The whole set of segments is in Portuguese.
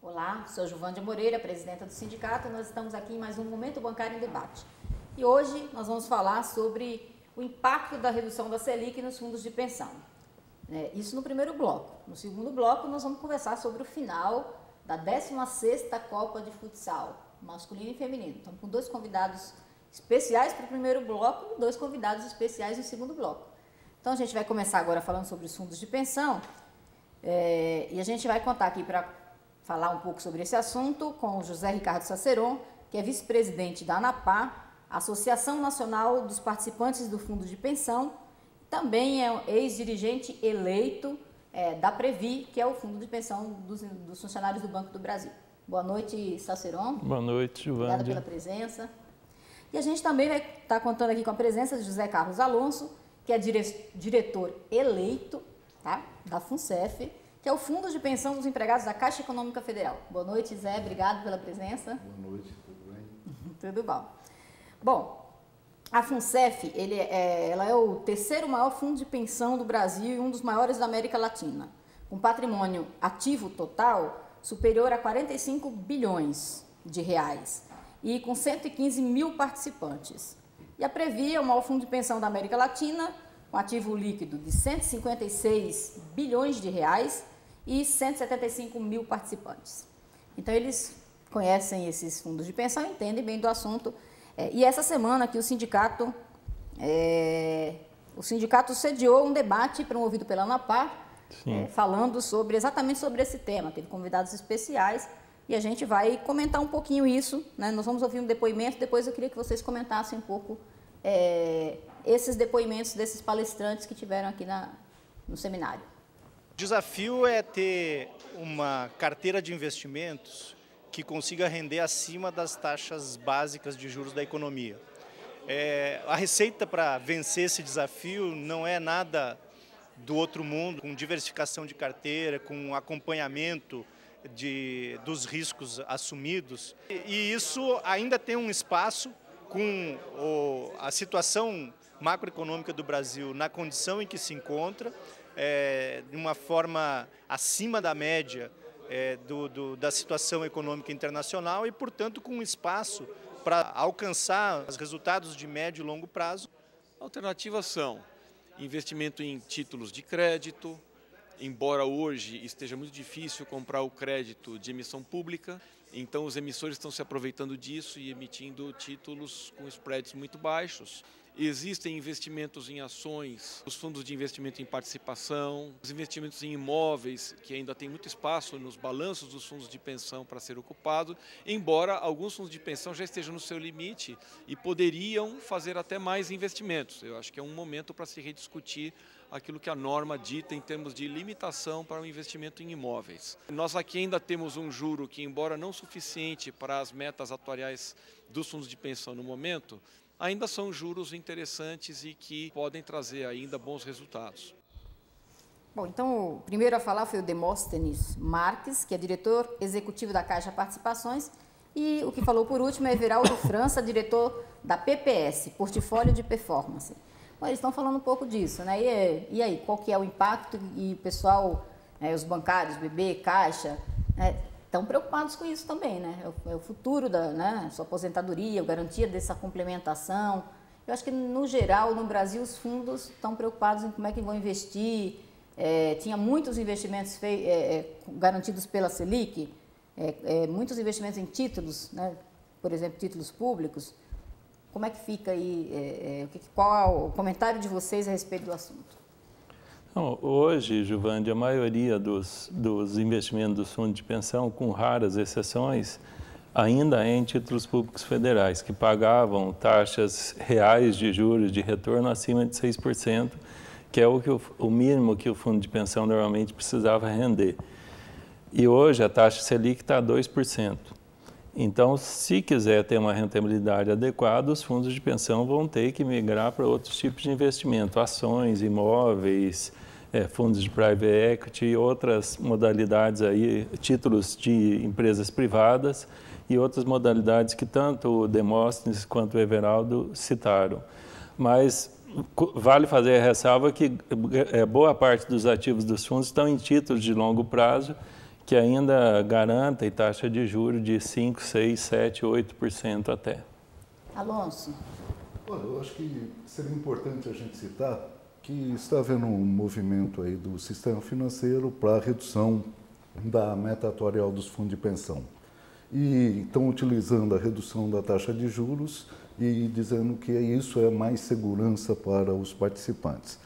Olá, sou Juvândia Moreira, presidenta do sindicato. Nós estamos aqui em mais um Momento Bancário em Debate. E hoje nós vamos falar sobre o impacto da redução da Selic nos fundos de pensão. Isso no primeiro bloco. No segundo bloco nós vamos conversar sobre o final da 16ª Copa de Futsal, masculino e feminino. Estamos com dois convidados especiais para o primeiro bloco e dois convidados especiais no segundo bloco. Então a gente vai começar agora falando sobre os fundos de pensão e a gente vai contar aqui para falar um pouco sobre esse assunto com o José Ricardo Saceron, que é vice-presidente da ANAPAR, Associação Nacional dos Participantes do Fundo de Pensão, também é ex-dirigente eleito da Previ, que é o fundo de pensão dos funcionários do Banco do Brasil. Boa noite, Saceron. Boa noite, Juvândia. Obrigada pela presença. E a gente também vai estar contando aqui com a presença de José Carlos Alonso, que é diretor eleito, tá, da FUNCEF, que é o Fundo de Pensão dos Empregados da Caixa Econômica Federal. Boa noite, Zé. Obrigado pela presença. Boa noite, tudo bem? Tudo bom. Bom, a FUNCEF, ela é o terceiro maior fundo de pensão do Brasil e um dos maiores da América Latina, com patrimônio ativo total superior a 45 bilhões de reais e com 115 mil participantes. E a Previ é o maior fundo de pensão da América Latina, com ativo líquido de 156 bilhões de reais e 175 mil participantes. Então, eles conhecem esses fundos de pensão, entendem bem do assunto. E essa semana que o sindicato sediou um debate promovido pela ANAPAR, falando exatamente sobre esse tema. Teve convidados especiais e a gente vai comentar um pouquinho isso, né? Nós vamos ouvir um depoimento, depois eu queria que vocês comentassem um pouco esses depoimentos desses palestrantes que tiveram aqui no seminário. O desafio é ter uma carteira de investimentos que consiga render acima das taxas básicas de juros da economia. A receita para vencer esse desafio não é nada do outro mundo, com diversificação de carteira, com acompanhamento dos riscos assumidos. E isso ainda tem um espaço com a situação macroeconômica do Brasil na condição em que se encontra, de uma forma acima da média da situação econômica internacional e, portanto, com espaço para alcançar os resultados de médio e longo prazo. Alternativas são investimento em títulos de crédito, embora hoje esteja muito difícil comprar o crédito de emissão pública, então os emissores estão se aproveitando disso e emitindo títulos com spreads muito baixos. Existem investimentos em ações, os fundos de investimento em participação, os investimentos em imóveis, que ainda tem muito espaço nos balanços dos fundos de pensão para ser ocupado, embora alguns fundos de pensão já estejam no seu limite e poderiam fazer até mais investimentos. Eu acho que é um momento para se rediscutir aquilo que a norma dita em termos de limitação para o investimento em imóveis. Nós aqui ainda temos um juro que, embora não suficiente para as metas atuariais dos fundos de pensão no momento, ainda são juros interessantes e que podem trazer ainda bons resultados. Bom, então o primeiro a falar foi o Demóstenes Marques, que é diretor executivo da Caixa Participações, e o que falou por último é Everaldo França, diretor da PPS, Portfólio de Performance. Bom, eles estão falando um pouco disso, né? E aí, qual que é o impacto? E o pessoal, os bancários, BB, Caixa, estão preocupados com isso também, né? É o futuro da sua aposentadoria, a garantia dessa complementação. Eu acho que, no geral, no Brasil, os fundos estão preocupados em como é que vão investir. Tinha muitos investimentos garantidos pela Selic, muitos investimentos em títulos, né? Por exemplo, títulos públicos. Como é que fica aí? Qual é o comentário de vocês a respeito do assunto? Não, hoje, Juvândia, a maioria dos investimentos dos fundos de pensão, com raras exceções, ainda é em títulos públicos federais, que pagavam taxas reais de juros de retorno acima de 6%, que é o mínimo que o fundo de pensão normalmente precisava render. E hoje a taxa Selic está a 2%. Então, se quiser ter uma rentabilidade adequada, os fundos de pensão vão ter que migrar para outros tipos de investimento, ações, imóveis, fundos de private equity e outras modalidades aí, títulos de empresas privadas e outras modalidades que tanto o Demóstenes quanto o Everaldo citaram. Mas vale fazer a ressalva que boa parte dos ativos dos fundos estão em títulos de longo prazo, que ainda garantem taxa de juros de 5%, 6%, 7%, 8% até. Alonso. Olha, eu acho que seria importante a gente citar que está havendo um movimento aí do sistema financeiro para a redução da meta atuarial dos fundos de pensão. E estão utilizando a redução da taxa de juros e dizendo que isso é mais segurança para os participantes.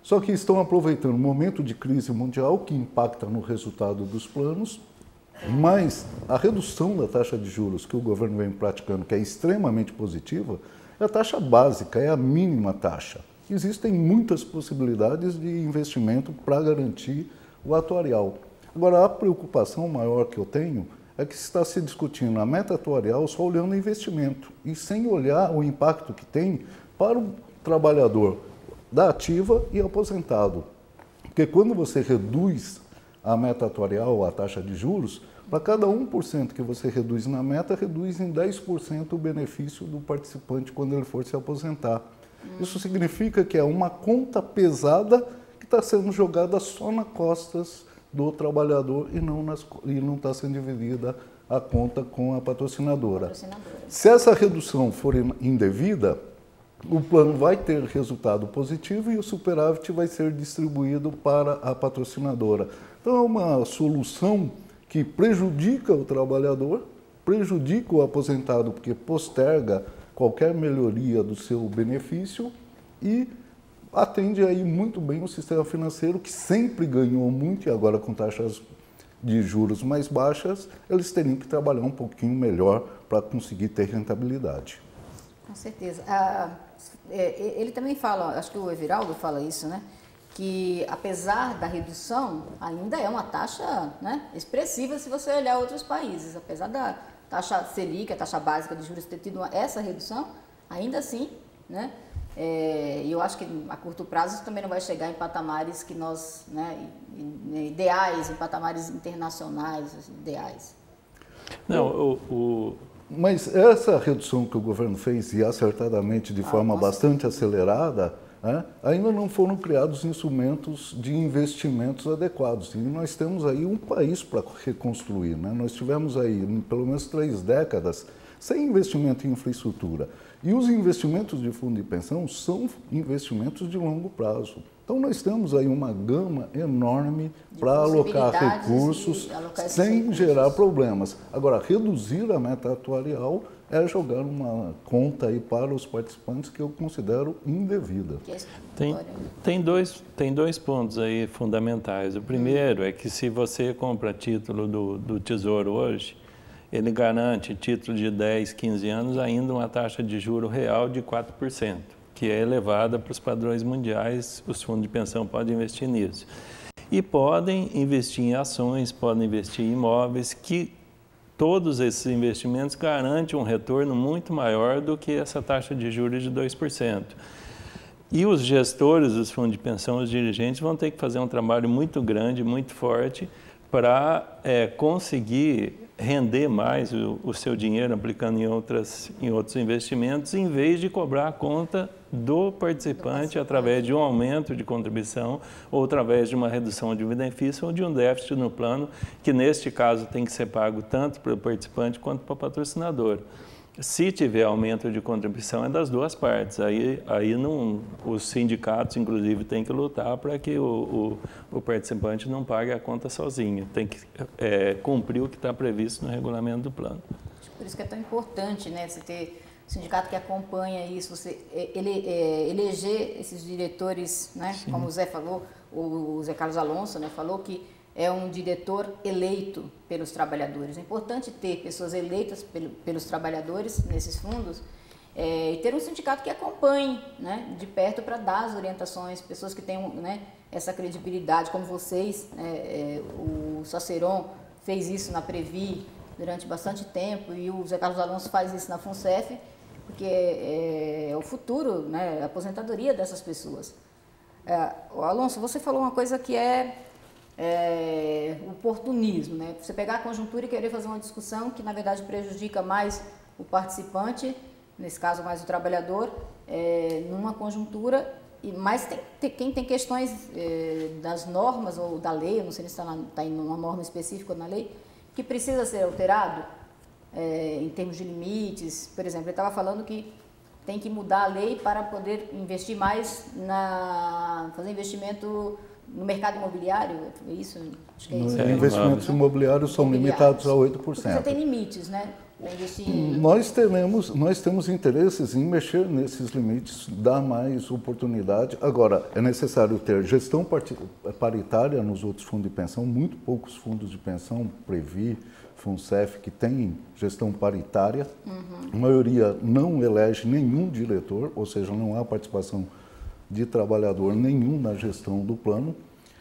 Só que estão aproveitando o momento de crise mundial que impacta no resultado dos planos, mas a redução da taxa de juros que o governo vem praticando, que é extremamente positiva, é a taxa básica, é a mínima taxa. Existem muitas possibilidades de investimento para garantir o atuarial. Agora, a preocupação maior que eu tenho é que está se discutindo a meta atuarial só olhando o investimento e sem olhar o impacto que tem para o trabalhador da ativa e aposentado. Porque quando você reduz a meta atuarial, a taxa de juros, para cada 1% que você reduz na meta, reduz em 10% o benefício do participante quando ele for se aposentar. Isso significa que é uma conta pesada que está sendo jogada só nas costas do trabalhador e não está sendo dividida a conta com a patrocinadora. Se essa redução for indevida, o plano vai ter resultado positivo e o superávit vai ser distribuído para a patrocinadora. Então é uma solução que prejudica o trabalhador, prejudica o aposentado porque posterga qualquer melhoria do seu benefício e atende aí muito bem o sistema financeiro, que sempre ganhou muito, e agora com taxas de juros mais baixas, eles teriam que trabalhar um pouquinho melhor para conseguir ter rentabilidade. Com certeza. Ele também fala, acho que o Everaldo fala isso, né? Que apesar da redução, ainda é uma taxa, né, expressiva se você olhar outros países. Apesar da taxa Selic, a taxa básica de juros ter tido essa redução, ainda assim, né? E eu acho que a curto prazo isso também não vai chegar em patamares que nós, né, ideais, em patamares internacionais ideais. Não, Mas essa redução que o governo fez, e acertadamente de forma bastante acelerada, ainda não foram criados instrumentos de investimentos adequados. E nós temos aí um país para reconstruir, né? Nós tivemos aí pelo menos 3 décadas sem investimento em infraestrutura. E os investimentos de fundo de pensão são investimentos de longo prazo. Então nós temos aí uma gama enorme para alocar recursos sem gerar problemas. Agora, reduzir a meta atuarial é jogar uma conta aí para os participantes que eu considero indevida. Tem dois pontos aí fundamentais. O primeiro é que se você compra título do Tesouro hoje, ele garante título de 10, 15 anos ainda uma taxa de juro real de 4%, que é elevada para os padrões mundiais, os fundos de pensão podem investir nisso. E podem investir em ações, podem investir em imóveis, que todos esses investimentos garantem um retorno muito maior do que essa taxa de juros de 2%. E os gestores dos fundos de pensão, os dirigentes, vão ter que fazer um trabalho muito grande, muito forte, para conseguir render mais o seu dinheiro aplicando em outros investimentos, em vez de cobrar a conta do participante através de um aumento de contribuição ou através de uma redução de benefício ou de um déficit no plano, que neste caso tem que ser pago tanto para o participante quanto para o patrocinador. Se tiver aumento de contribuição, é das duas partes. Aí não, os sindicatos, inclusive, têm que lutar para que o participante não pague a conta sozinho. Tem que cumprir o que está previsto no regulamento do plano. Por isso que é tão importante, né, você ter um sindicato que acompanha isso, você eleger esses diretores, né, como o Zé falou, o Zé Carlos Alonso, né, falou que é um diretor eleito pelos trabalhadores. É importante ter pessoas eleitas pelos trabalhadores nesses fundos e ter um sindicato que acompanhe, né, de perto para dar as orientações, pessoas que tenham, né, essa credibilidade, como vocês. O Saceron fez isso na Previ durante bastante tempo e o Zé Carlos Alonso faz isso na FUNCEF, porque é o futuro, né, a aposentadoria dessas pessoas. Alonso, você falou uma coisa que é oportunismo, né? Você pegar a conjuntura e querer fazer uma discussão que, na verdade, prejudica mais o participante, nesse caso mais o trabalhador, numa conjuntura, mas quem tem questões das normas ou da lei, eu não sei se está em uma norma específica na lei, que precisa ser alterado em termos de limites. Por exemplo, ele estava falando que tem que mudar a lei para poder investir mais fazer investimento no mercado imobiliário, é isso? Acho que é isso. Investimentos imobiliários são limitados a 8%. Porque você tem limites, né? Para investir Nós temos interesses em mexer nesses limites, dar mais oportunidade. Agora, é necessário ter gestão paritária nos outros fundos de pensão, muito poucos fundos de pensão, Previ, Funcef, que tem gestão paritária. A maioria não elege nenhum diretor, ou seja, não há participação de trabalhador nenhum na gestão do plano.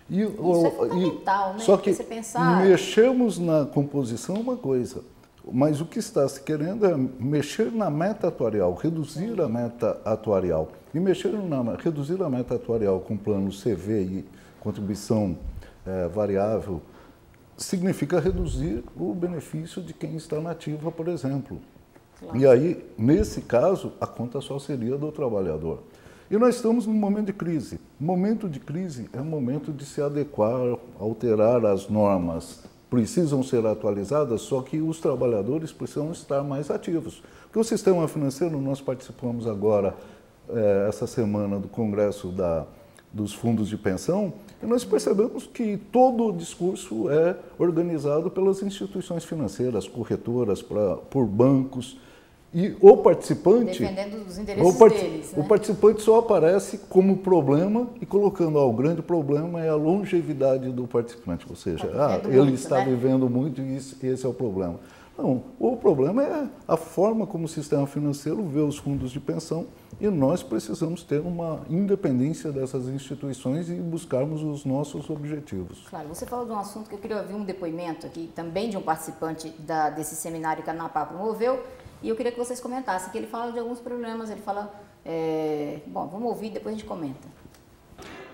Isso é fundamental, né? Só que você pensar... mexermos na composição é uma coisa, mas o que está se querendo é mexer na meta atuarial, reduzir a meta atuarial. E reduzir a meta atuarial com plano CV e contribuição variável significa reduzir o benefício de quem está na ativa, por exemplo. Claro. E aí, nesse caso, a conta só seria do trabalhador. E nós estamos num momento de crise. O momento de crise é um momento de se adequar, alterar as normas. Precisam ser atualizadas, só que os trabalhadores precisam estar mais ativos. Porque o sistema financeiro, nós participamos agora, essa semana, do Congresso dos Fundos de Pensão, e nós percebemos que todo o discurso é organizado pelas instituições financeiras, corretoras, por bancos. E o participante, defendendo os interesses deles, né? O participante só aparece como problema e colocando, o grande problema é a longevidade do participante, ou seja, ele está vivendo muito e esse é o problema. Não, o problema é a forma como o sistema financeiro vê os fundos de pensão e nós precisamos ter uma independência dessas instituições e buscarmos os nossos objetivos. Claro, você falou de um assunto que eu queria ouvir um depoimento aqui, também de um participante desse seminário que a ANAPA promoveu, e eu queria que vocês comentassem, que ele fala de alguns problemas, ele fala... bom, vamos ouvir e depois a gente comenta.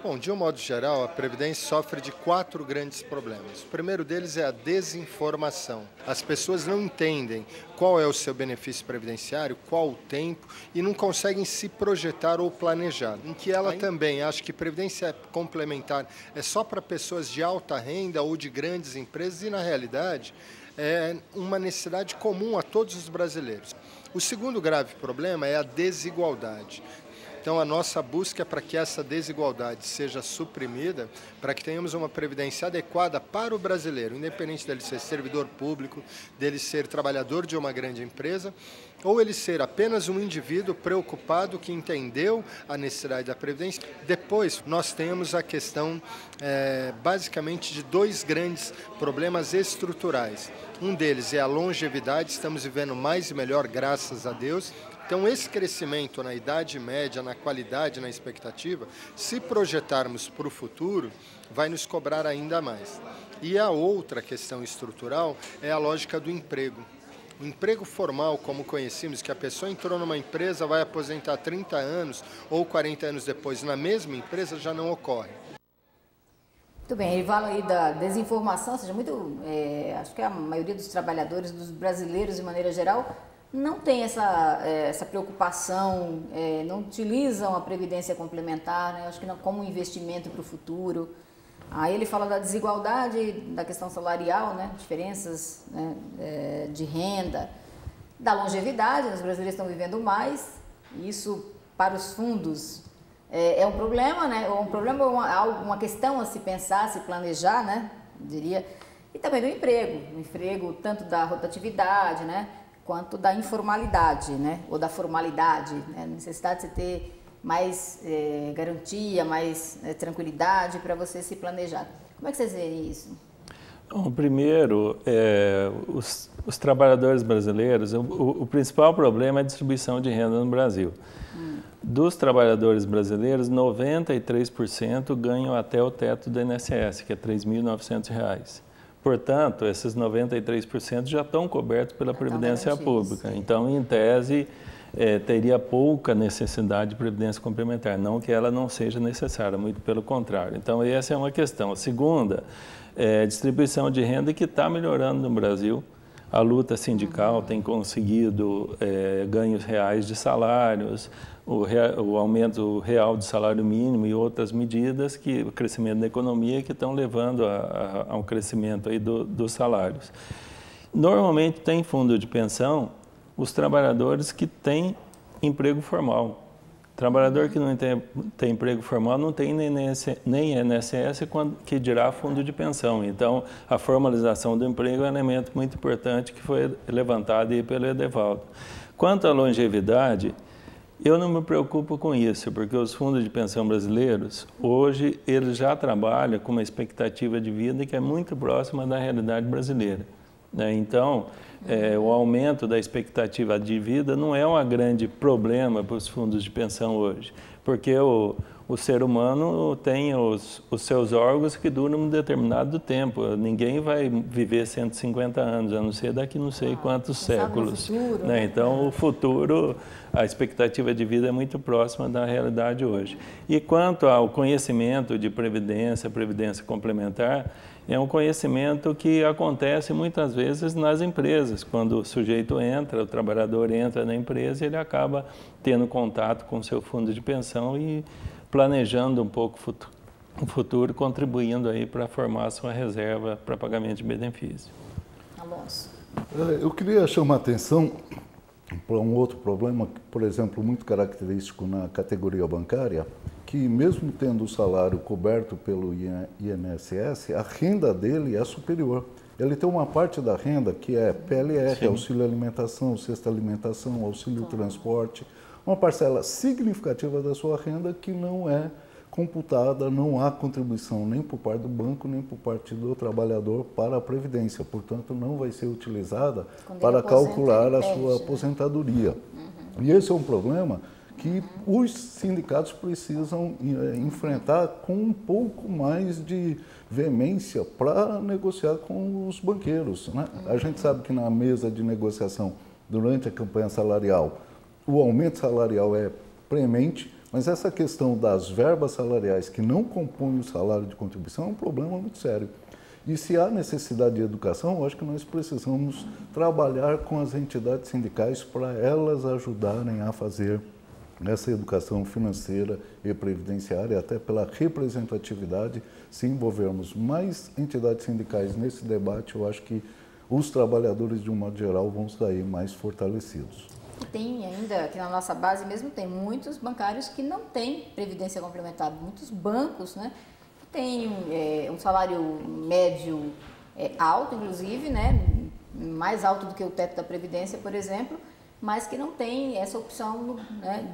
Bom, de um modo geral, a Previdência sofre de 4 grandes problemas. O primeiro deles é a desinformação. As pessoas não entendem qual é o seu benefício previdenciário, qual o tempo, e não conseguem se projetar ou planejar. Em que ela também acha que Previdência complementar é só para pessoas de alta renda ou de grandes empresas, e na realidade é uma necessidade comum a todos os brasileiros. O segundo grave problema é a desigualdade. Então, a nossa busca é para que essa desigualdade seja suprimida, para que tenhamos uma previdência adequada para o brasileiro, independente dele ser servidor público, dele ser trabalhador de uma grande empresa, ou ele ser apenas um indivíduo preocupado que entendeu a necessidade da previdência. Depois, nós temos a questão, basicamente, de 2 grandes problemas estruturais. Um deles é a longevidade, estamos vivendo mais e melhor, graças a Deus. Então, esse crescimento na idade média, na qualidade, na expectativa, se projetarmos para o futuro, vai nos cobrar ainda mais. E a outra questão estrutural é a lógica do emprego. O emprego formal, como conhecemos, que a pessoa entrou numa empresa, vai aposentar 30 anos ou 40 anos depois na mesma empresa, já não ocorre. Muito bem, ele fala aí da desinformação, ou seja, acho que a maioria dos trabalhadores, dos brasileiros de maneira geral, não tem essa preocupação, não utilizam a previdência complementar, né? Acho que não, como um investimento para o futuro. Aí ele fala da desigualdade, da questão salarial, né? Diferenças, né? De renda, da longevidade, os brasileiros estão vivendo mais, isso para os fundos é um problema, né? Um problema, uma questão a se pensar, a se planejar, né? Eu diria. E também do emprego tanto da rotatividade, né? Quanto da informalidade, né? Ou da formalidade, né? A necessidade de você ter mais garantia, mais tranquilidade para você se planejar. Como é que vocês veem isso? Bom, primeiro, os trabalhadores brasileiros, o principal problema é a distribuição de renda no Brasil. Dos trabalhadores brasileiros, 93% ganham até o teto do INSS, que é R$ 3.900. Portanto, esses 93% já estão cobertos pela Previdência Pública. Então, em tese, teria pouca necessidade de previdência complementar, não que ela não seja necessária, muito pelo contrário. Então, essa é uma questão. A segunda é a distribuição de renda que está melhorando no Brasil. A luta sindical tem conseguido ganhos reais de salários, o aumento real do salário mínimo e outras medidas, o crescimento da economia que estão levando a um crescimento aí dos salários. Normalmente tem fundo de pensão os trabalhadores que têm emprego formal. Trabalhador que não tem emprego formal não tem nem INSS, que dirá fundo de pensão. Então, a formalização do emprego é um elemento muito importante que foi levantado aí pelo Edevaldo. Quanto à longevidade, eu não me preocupo com isso, porque os fundos de pensão brasileiros, hoje, eles já trabalham com uma expectativa de vida que é muito próxima da realidade brasileira. Então, o aumento da expectativa de vida não é um grande problema para os fundos de pensão hoje, porque o ser humano tem os seus órgãos que duram um determinado tempo. Ninguém vai viver 150 anos, a não ser daqui não sei quantos séculos. Futuro, né? Então, o futuro, a expectativa de vida é muito próxima da realidade hoje. E quanto ao conhecimento de previdência complementar, é um conhecimento que acontece muitas vezes nas empresas. Quando o sujeito entra, o trabalhador entra na empresa, ele acaba tendo contato com o seu fundo de pensão e planejando um pouco o futuro, contribuindo aí para formar a sua reserva para pagamento de benefício. Alonso. Eu queria chamar a atenção para um outro problema, por exemplo, muito característico na categoria bancária, que mesmo tendo o salário coberto pelo INSS, a renda dele é superior. Ele tem uma parte da renda que é PLR, Sim. Auxílio alimentação, cesta alimentação, auxílio transporte, uma parcela significativa da sua renda que não é computada, não há contribuição nem por parte do banco, nem por parte do trabalhador para a Previdência. Portanto, não vai ser utilizada para calcular a sua aposentadoria. E esse é um problema que os sindicatos precisam enfrentar com um pouco mais de veemência para negociar com os banqueiros, né? A gente sabe que na mesa de negociação, durante a campanha salarial, o aumento salarial é premente, mas essa questão das verbas salariais que não compõem o salário de contribuição é um problema muito sério. E se há necessidade de educação, eu acho que nós precisamos trabalhar com as entidades sindicais para elas ajudarem a fazer essa educação financeira e previdenciária, até pela representatividade. Se envolvermos mais entidades sindicais nesse debate, eu acho que os trabalhadores, de um modo geral, vão sair mais fortalecidos. Tem ainda, aqui na nossa base mesmo, tem muitos bancários que não têm previdência complementar, muitos bancos, né, que têm um salário médio alto, inclusive, né, mais alto do que o teto da Previdência, por exemplo, mas que não tem essa opção, né,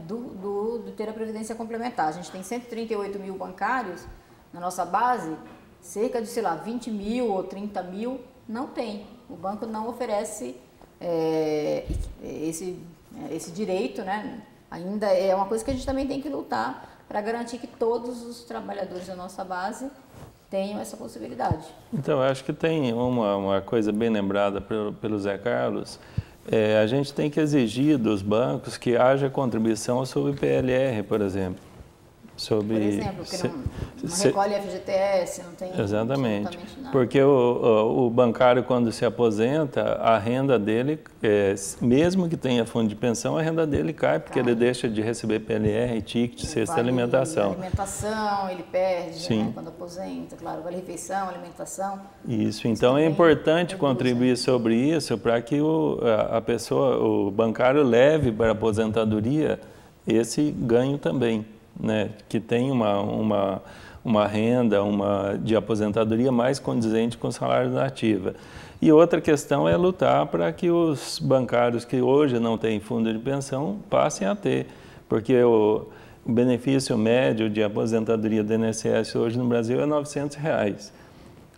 de ter a previdência complementar. A gente tem 138 mil bancários na nossa base, cerca de, sei lá, 20 mil ou 30 mil não tem. O banco não oferece esse direito, né? Ainda é uma coisa que a gente também tem que lutar para garantir que todos os trabalhadores da nossa base tenham essa possibilidade. Então, eu acho que tem uma coisa bem lembrada pelo Zé Carlos. A gente tem que exigir dos bancos que haja contribuição sobre PLR, por exemplo. Por exemplo, que não recolhe FGTS, não tem exatamente nada. Porque o bancário, quando se aposenta, a renda dele, mesmo que tenha fundo de pensão, a renda dele cai, porque ele deixa de receber PLR, ticket, cesta alimentação. Alimentação, ele perde, né, quando aposenta, claro, vale refeição, alimentação. Isso, então é importante contribuir sobre isso para que o bancário leve para a aposentadoria esse ganho também. Né, que tem uma renda de aposentadoria mais condizente com o salário da ativa. E outra questão é lutar para que os bancários que hoje não têm fundo de pensão passem a ter, porque o benefício médio de aposentadoria do INSS hoje no Brasil é R$ 900.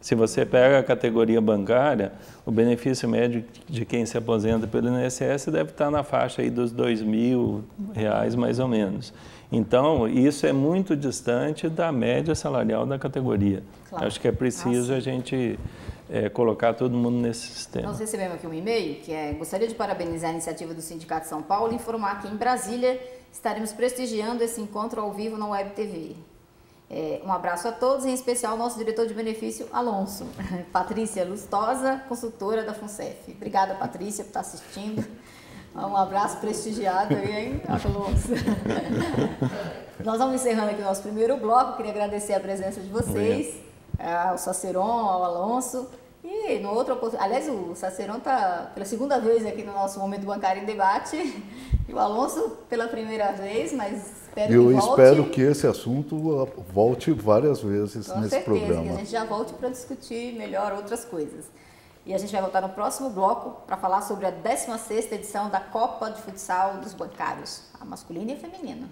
Se você pega a categoria bancária, o benefício médio de quem se aposenta pelo INSS deve estar na faixa aí dos R$ 2.000 mais ou menos. Então, isso é muito distante da média salarial da categoria. Claro. Acho que é preciso a gente colocar todo mundo nesse sistema. Nós recebemos aqui um e-mail que gostaria de parabenizar a iniciativa do Sindicato de São Paulo e informar que em Brasília estaremos prestigiando esse encontro ao vivo na Web TV. Um abraço a todos, em especial ao nosso diretor de benefício, Alonso. Patrícia Lustosa, consultora da FUNCEF. Obrigada, Patrícia, por estar assistindo. Um abraço prestigiado aí, hein, Alonso? Nós vamos encerrando aqui o nosso primeiro bloco. Queria agradecer a presença de vocês, ao Saceron, ao Alonso. E no outro, aliás, o Saceron está pela segunda vez aqui no nosso Momento Bancário em Debate. E o Alonso pela primeira vez, mas eu espero que esse assunto volte várias vezes com nesse certeza, programa. Que a gente já volte para discutir melhor outras coisas. E a gente vai voltar no próximo bloco para falar sobre a 16ª edição da Copa de Futsal dos Bancários, a masculina e a feminina.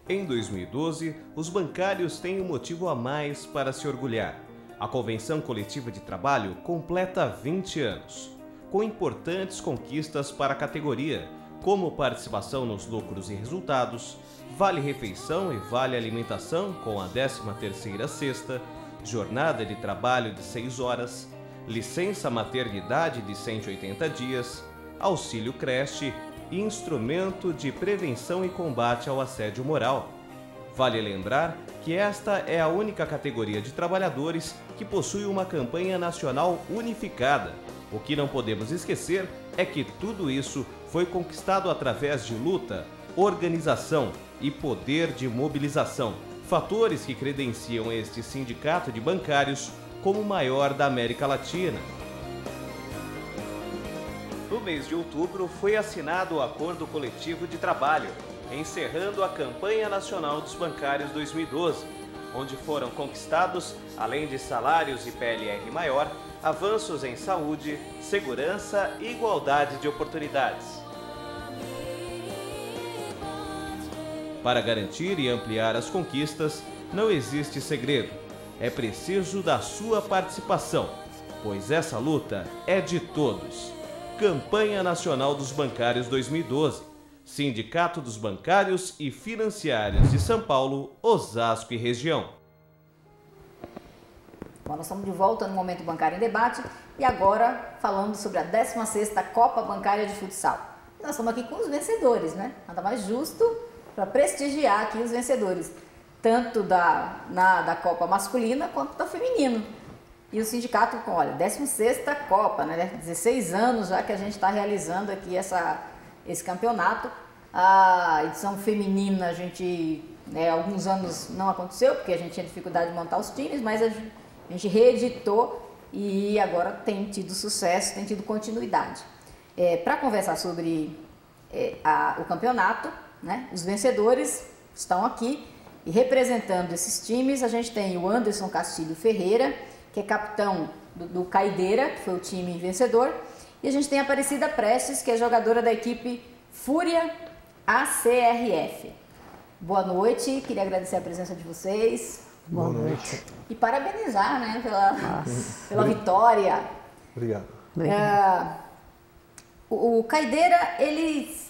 Em 2012, os bancários têm um motivo a mais para se orgulhar. A Convenção Coletiva de Trabalho completa 20 anos, com importantes conquistas para a categoria, como participação nos lucros e resultados, vale-refeição e vale-alimentação com a 13ª cesta, jornada de trabalho de 6 horas, licença maternidade de 180 dias, auxílio creche e instrumento de prevenção e combate ao assédio moral. Vale lembrar que esta é a única categoria de trabalhadores que possui uma campanha nacional unificada. O que não podemos esquecer é que tudo isso foi conquistado através de luta, organização e poder de mobilização, fatores que credenciam este sindicato de bancários como o maior da América Latina. No mês de outubro foi assinado o Acordo Coletivo de Trabalho, encerrando a Campanha Nacional dos Bancários 2012, onde foram conquistados, além de salários e PLR maior, avanços em saúde, segurança e igualdade de oportunidades. Para garantir e ampliar as conquistas, não existe segredo. É preciso da sua participação, pois essa luta é de todos. Campanha Nacional dos Bancários 2012. Sindicato dos Bancários e Financiários de São Paulo, Osasco e região. Bom, nós estamos de volta no Momento Bancário em Debate e agora falando sobre a 16ª Copa Bancária de Futsal. Nós estamos aqui com os vencedores, né? Nada mais justo para prestigiar aqui os vencedores, tanto da Copa masculina quanto da feminina. E o sindicato, olha, 16ª Copa, né? 16 anos já que a gente está realizando aqui esse campeonato. A edição feminina, a gente, alguns anos não aconteceu, porque a gente tinha dificuldade de montar os times, mas a gente reeditou e agora tem tido sucesso, tem tido continuidade. Para conversar sobre o campeonato, né, os vencedores estão aqui e representando esses times, a gente tem o Anderson Castilho Ferreira, que é capitão do Caideira, que foi o time vencedor, e a gente tem a Aparecida Prestes, que é jogadora da equipe Fúria ACRF. Boa noite, queria agradecer a presença de vocês. Boa noite. E parabenizar, né, pela vitória. Obrigado. O Caideira, ele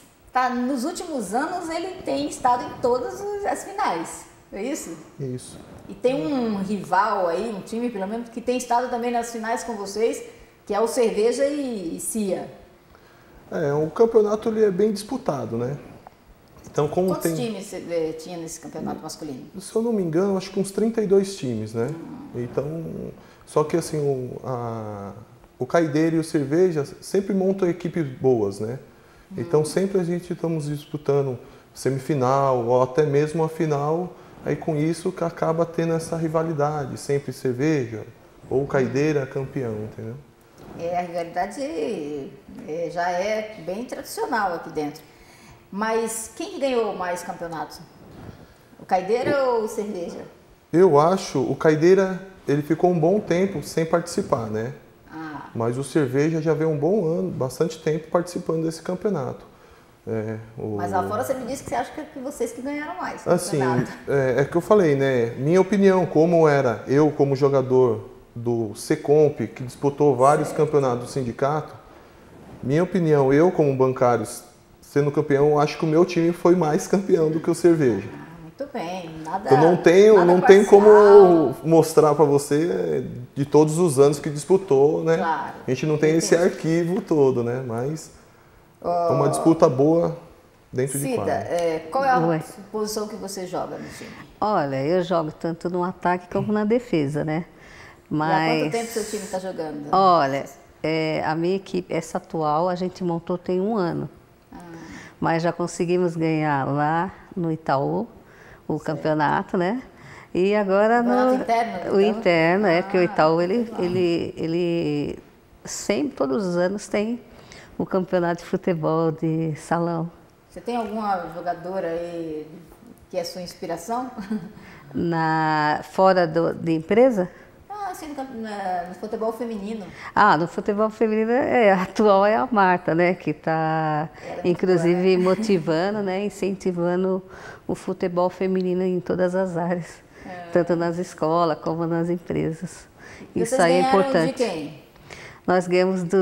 nos últimos anos, ele tem estado em todas as finais, é isso? Isso. E tem um rival aí, um time pelo menos, que tem estado também nas finais com vocês, que é o Cerveja e CIA. O campeonato ele é bem disputado, né? Então, Quantos times você tinha nesse campeonato masculino? Se eu não me engano, acho que uns 32 times, né? Então, só que assim, o Caideira e o Cerveja sempre montam equipes boas, né? Então, sempre a gente estamos disputando semifinal ou até mesmo a final, aí com isso que acaba tendo essa rivalidade, sempre Cerveja ou Caideira campeão, entendeu? A rivalidade já é bem tradicional aqui dentro. Mas quem ganhou mais campeonatos? O Caideira ou o Cerveja? Eu acho, o Caideira, ele ficou um bom tempo sem participar, né? Mas o Cerveja já veio um bom ano, bastante tempo participando desse campeonato. Mas lá fora você me disse que você acha que vocês que ganharam mais. Assim, é que eu falei, né? Minha opinião, como era eu como jogador do Secomp, que disputou vários campeonatos do sindicato, minha opinião, eu como bancário, sendo campeão, acho que o meu time foi mais campeão do que o Cerveja. Muito bem, nada. Eu não tenho como mostrar para você de todos os anos que disputou, né? Claro. A gente não tem esse arquivo todo, né? Mas é uma disputa boa dentro de Cida, quadra. qual é a posição que você joga no time? Olha, eu jogo tanto no ataque como na defesa, né? E há quanto tempo seu time está jogando? Olha, a minha equipe, essa atual, a gente montou tem 1 ano. Mas já conseguimos ganhar lá no Itaú o campeonato, né? E agora interno, o interno, porque o Itaú, ele sempre, todos os anos, tem o campeonato de futebol de salão. Você tem alguma jogadora aí que é sua inspiração? Fora de empresa? Assim, no futebol feminino. No futebol feminino, a atual é a Marta, né? Que está, inclusive, motivando, né? Incentivando o futebol feminino em todas as áreas. Tanto nas escolas como nas empresas. E isso aí é importante. De quem? Nós ganhamos do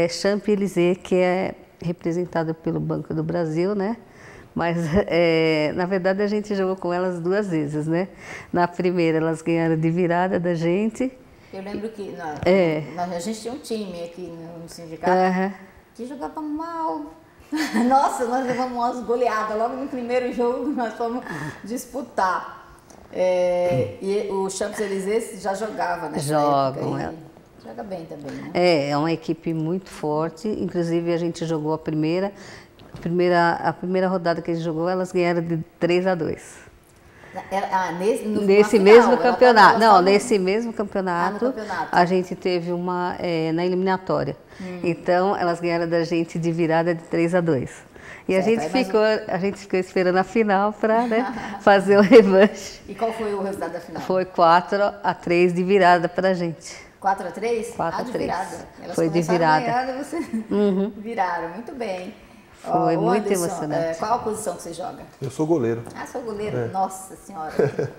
Champs-Élysées, que é representado pelo Banco do Brasil, né? Mas, na verdade, a gente jogou com elas 2 vezes, né? Na primeira, elas ganharam de virada da gente. Eu lembro que a gente tinha um time aqui no sindicato que jogava mal. Nossa, nós levamos umas goleadas. Logo no primeiro jogo, nós fomos disputar. E o Champs-Élysées já jogava nessa época. Joga bem também, né? É uma equipe muito forte. Inclusive, a gente jogou a primeira rodada que a gente jogou, elas ganharam de 3-2. Nesse mesmo campeonato. Não, nesse mesmo campeonato, a gente teve uma na eliminatória. Então, elas ganharam da gente de virada de 3-2. E a gente ficou esperando a final para fazer o revanche. E qual foi o resultado da final? Foi 4-3 de virada para a gente. 4-3? 4-3. De virada. Elas foi de virada. Ganhando, e você viraram. Muito bem. Foi muito emocionante. Qual a posição que você joga? Eu sou goleiro. Sou goleiro? Nossa Senhora.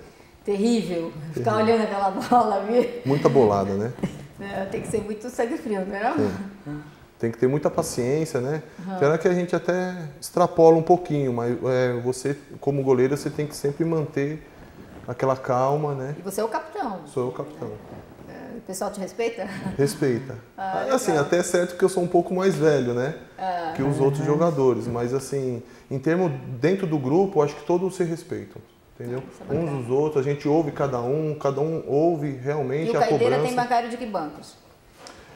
Terrível. Ficar olhando aquela bola, viu? Muita bolada, né? Tem que ser muito sangue frio, não é? Tem que ter muita paciência, né? Pena que a gente até extrapola um pouquinho, mas você, como goleiro, você tem que sempre manter aquela calma, né? E você é o capitão? Sou o capitão. O pessoal te respeita? Respeita. Assim, até é certo que eu sou um pouco mais velho, né? Que os outros jogadores. Mas assim, em termos, dentro do grupo, acho que todos se respeitam. Entendeu? Uns dos outros, a gente ouve cada um ouve realmente a cobrança. E o Caideira tem bancário de que bancos?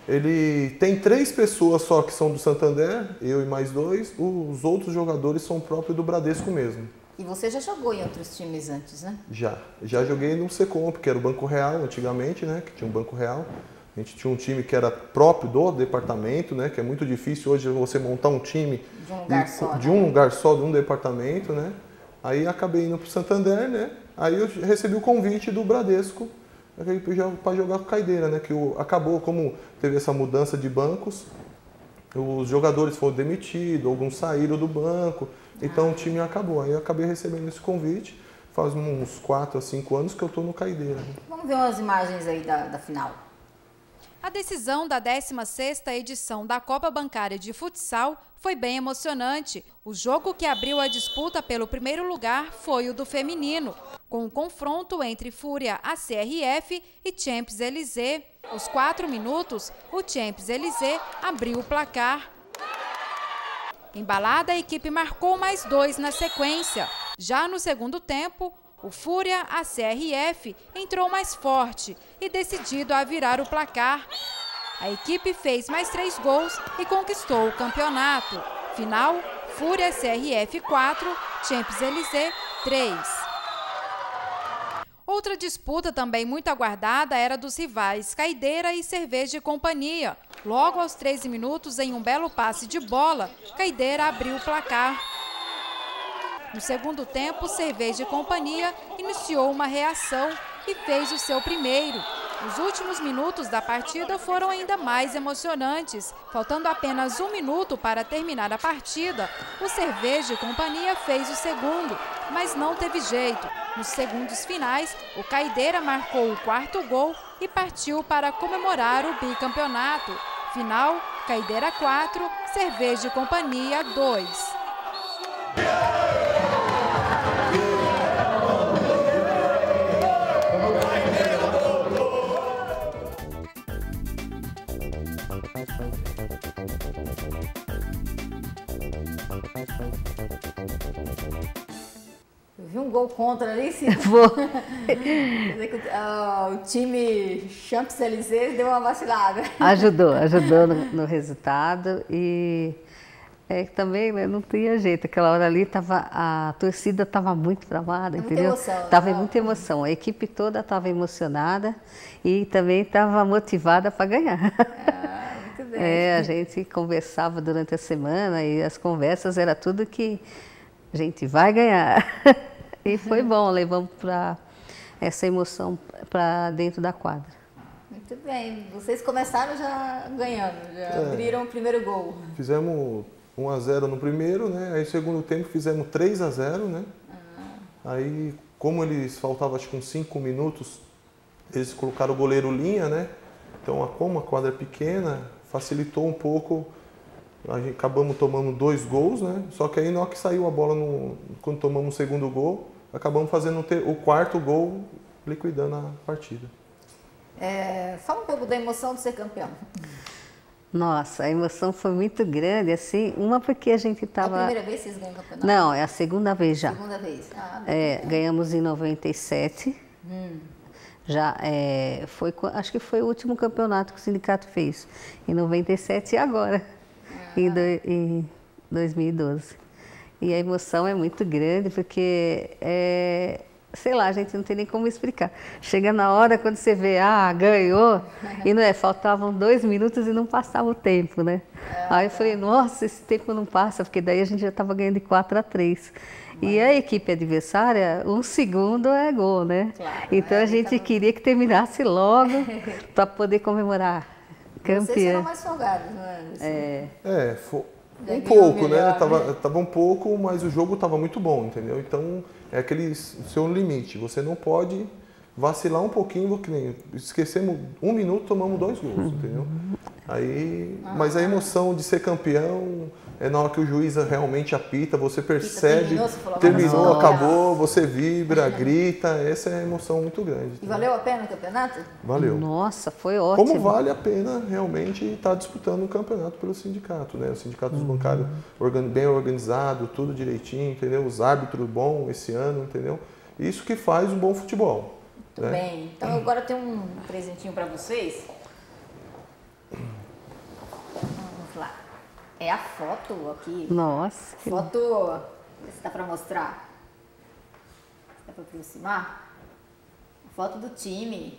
Ele tem 3 pessoas só que são do Santander, eu e mais 2. Os outros jogadores são próprios do Bradesco mesmo. E você já jogou em outros times antes, né? Já joguei no Secomp, que era o Banco Real antigamente, né? Que tinha um Banco Real. A gente tinha um time que era próprio do departamento, né? Que é muito difícil hoje você montar um time de um lugar só, de um departamento, né? Aí acabei indo para o Santander, né? Aí eu recebi o convite do Bradesco para jogar com Caideira, né? Que acabou, como teve essa mudança de bancos, os jogadores foram demitidos, alguns saíram do banco, então o time acabou. Aí eu acabei recebendo esse convite, faz uns 4 a 5 anos que eu estou no Caideira. Vamos ver umas imagens aí da final. A decisão da 16ª edição da Copa Bancária de Futsal foi bem emocionante. O jogo que abriu a disputa pelo primeiro lugar foi o do feminino, com o confronto entre Fúria ACRF e Champs-Élysées. Aos 4 minutos, o Champs-Élysées abriu o placar. Embalada, a equipe marcou mais 2 na sequência. Já no segundo tempo, o Fúria ACRF entrou mais forte e decidido a virar o placar. A equipe fez mais 3 gols e conquistou o campeonato. Final, Fúria ACRF 4, Champs-Élysées 3. Outra disputa também muito aguardada era dos rivais Caideira e Cerveja e Companhia. Logo aos 13 minutos, em um belo passe de bola, Caideira abriu o placar. No segundo tempo, Cerveja e Companhia iniciou uma reação e fez o seu primeiro. Os últimos minutos da partida foram ainda mais emocionantes. Faltando apenas 1 minuto para terminar a partida, o Cerveja e Companhia fez o segundo, mas não teve jeito. Nos segundos finais, o Caideira marcou o 4º gol e partiu para comemorar o bicampeonato. Final, Caideira 4, Cerveja e Companhia 2. vi um gol contra ali, sim. Quer dizer que o time Champs-Élysées deu uma vacilada. Ajudou no resultado e também, né, não tinha jeito. Aquela hora ali a torcida estava muito travada, entendeu? Tava muita emoção. A equipe toda estava emocionada e também estava motivada para ganhar. Muito bem. A gente conversava durante a semana e as conversas era tudo que a gente vai ganhar. E foi bom, levamos essa emoção para dentro da quadra. Muito bem. Vocês começaram já ganhando, já abriram o primeiro gol. Fizemos 1-0 no primeiro, né? Aí no segundo tempo fizemos 3-0, né? Aí, como eles faltavam acho que uns 5 minutos, eles colocaram o goleiro linha, né? Então, como a quadra é pequena, facilitou um pouco. Acabamos tomando 2 gols, né? Só que aí na hora que saiu a bola, quando tomamos o segundo gol, acabamos fazendo o quarto gol, liquidando a partida. Fala um pouco da emoção de ser campeão. Nossa, a emoção foi muito grande, assim, porque a gente estava... É a primeira vez que vocês ganham o campeonato? Não, é a segunda vez já. Segunda vez. Ganhamos em 97. Acho que foi o último campeonato que o sindicato fez. Em 97 e agora, em 2012. E a emoção é muito grande, porque sei lá, a gente não tem nem como explicar. Chega na hora, quando você vê, ganhou, e faltavam 2 minutos e não passava o tempo, né? Aí eu falei, nossa, esse tempo não passa, porque daí a gente já estava ganhando de 4-3. E a equipe adversária, 1 segundo é gol, né? Claro, então a gente queria que terminasse logo para poder comemorar. Campeã. Vocês foram mais folgados, não é? Um pouco, né? Tava um pouco, mas o jogo estava muito bom, entendeu? Então, é aquele seu limite. Você não pode vacilar um pouquinho, que nem esquecemos 1 minuto, tomamos 2 gols, entendeu? Mas a emoção de ser campeão é na hora que o juiz realmente apita, você percebe, terminou, acabou, você vibra, grita, essa é a emoção muito grande. E valeu a pena o campeonato? Valeu. Nossa, foi ótimo. Como vale a pena realmente estar disputando um campeonato pelo sindicato, né? O sindicato dos bancários bem organizado, tudo direitinho, entendeu? Os árbitros bons esse ano, entendeu? Isso que faz um bom futebol. Muito bem. Então agora eu tenho um presentinho para vocês. Vamos lá. É a foto aqui. Nossa. Foto, se dá para mostrar. Dá para aproximar? Foto do time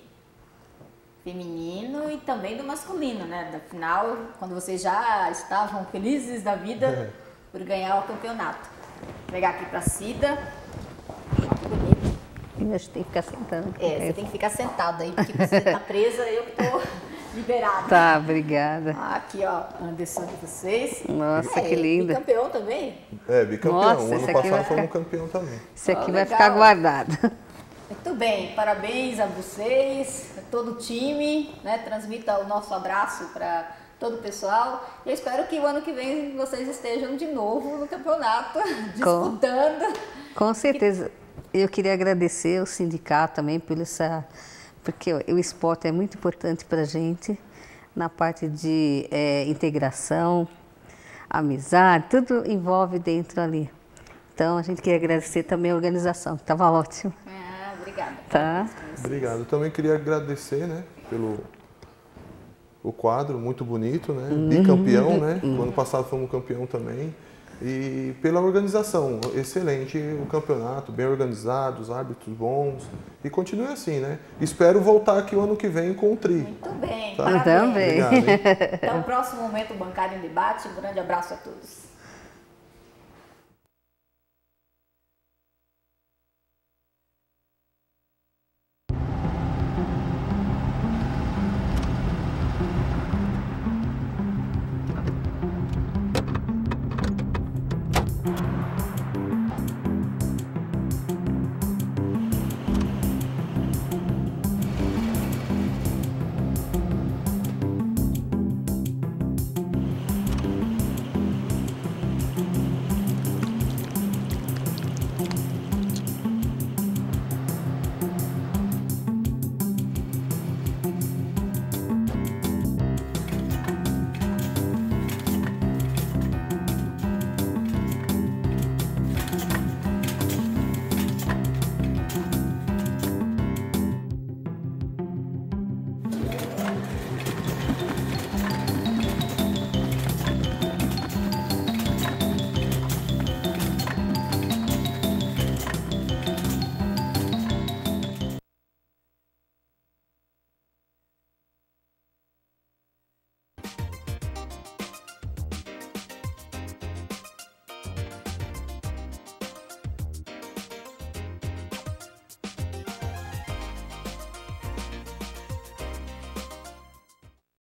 feminino e também do masculino, né? Da final, quando vocês já estavam felizes da vida por ganhar o campeonato. Vou pegar aqui para a Cida. Que bonito. Eu acho que tem que ficar sentando. Você tem que ficar sentada aí, porque você está presa, eu que estou liberada. Tá, obrigada. Aqui, ó, Anderson de vocês. Nossa, que linda. Bicampeão também? Bicampeão. Nossa, o ano passado foi um campeão também. Esse aqui vai ficar guardado. Muito bem, parabéns a vocês, a todo o time, né? Transmita o nosso abraço para todo o pessoal. E eu espero que o ano que vem vocês estejam de novo no campeonato, disputando. Com certeza. Eu queria agradecer ao sindicato também porque o esporte é muito importante para a gente, na parte de integração, amizade, tudo envolve dentro ali. Então, a gente queria agradecer também a organização, que estava ótimo. Obrigada. Tá? Obrigado. Eu também queria agradecer, né, pelo quadro, muito bonito, né, bicampeão, né, o ano passado fomos campeão também. E pela organização, excelente o campeonato, bem organizado, os árbitros bons. E continue assim, né? Espero voltar aqui o ano que vem com o tri. Muito bem, tá? Também. Obrigado, Até o próximo Momento Bancário em Debate. Um grande abraço a todos.